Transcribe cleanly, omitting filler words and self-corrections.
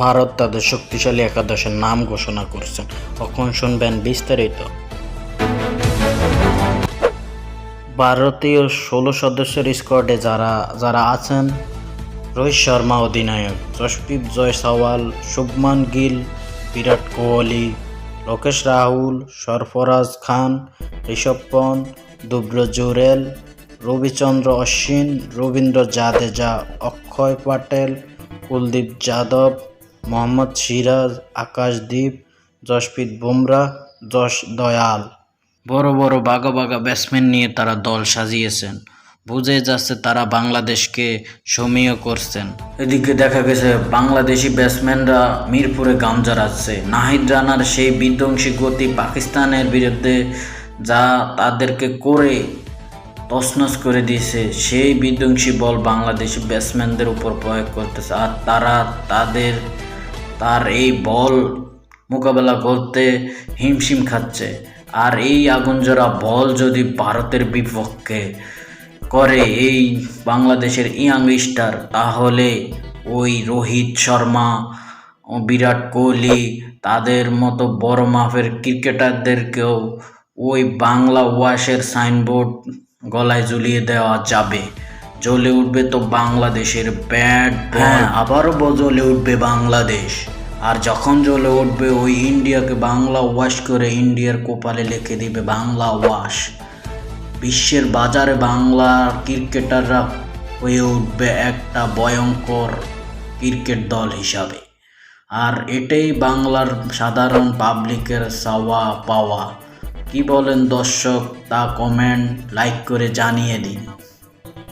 ভারত তাদের শক্তিশালী একাদশের নাম ঘোষণা করছেন। কখন শুনবেন বিস্তারিত? ভারতীয় 16 সদস্যের স্কোয়াডে যারা আছেন: রোহিত শর্মা অধিনায়ক, যশপ্রীত জয়সওয়াল, শুভমান গিল, বিরাট কোহলি, লোকেশ রাহুল, সরফরাজ খান, ঋষভ পন্থ, যুজবেন্দ্র চহল, রবিচন্দ্র অশ্বিন, রবীন্দ্র জাদেজা, অক্ষয় প্যাটেল, কুলদীপ যাদব, মোহাম্মদ সিরাজ, আকাশদীপ, জসপ্রীত বুমরাহ, যশ দয়াল। বড় বড় বাঘা বাঘা ব্যাটসম্যান নিয়ে তারা দল সাজিয়েছেন। বুঝে যাচ্ছে তারা বাংলাদেশকে সমীহ করছেন। এদিকে দেখা গেছে বাংলাদেশি ব্যাটসম্যানরা মিরপুরে গাম জড়াচ্ছে। নাহিদ রানার সেই বিধ্বংসী গতি পাকিস্তানের বিরুদ্ধে যা তাদেরকে করে তছনছ করে দিয়েছে, সেই বিধ্বংসী বল বাংলাদেশি ব্যাটসম্যানদের উপর প্রয়োগ করতেছে। আর তারা তার এই বল মোকাবেলা করতে হিমশিম খাচ্ছে। আর এই আগুনজোড়া বল যদি ভারতের বিপক্ষে করে এই বাংলাদেশের ইয়াং স্টার, তাহলে ওই রোহিত শর্মা, বিরাট কোহলি, তাদের মতো বড় মাপের ক্রিকেটারদেরকেও ওই বাংলা ওয়াশের সাইনবোর্ড গলায় ঝুলিয়ে দেওয়া যাবে। জ্বলে উঠবে তো বাংলাদেশের ব্যাট বল, আবারও জ্বলে উঠবে বাংলাদেশ। আর যখন জ্বলে উঠবে, ওই ইন্ডিয়াকে বাংলা ওয়াশ করে ইন্ডিয়ার কপালে লিখে দিবে বাংলা ওয়াশ। বিশ্বের বাজারে বাংলা ক্রিকেটাররা হয়ে উঠবে একটা ভয়ঙ্কর ক্রিকেট দল হিসাবে। আর এটাই বাংলার সাধারণ পাবলিকের চাওয়া পাওয়া। কি বলেন দর্শক, তা কমেন্ট লাইক করে জানিয়ে দিন।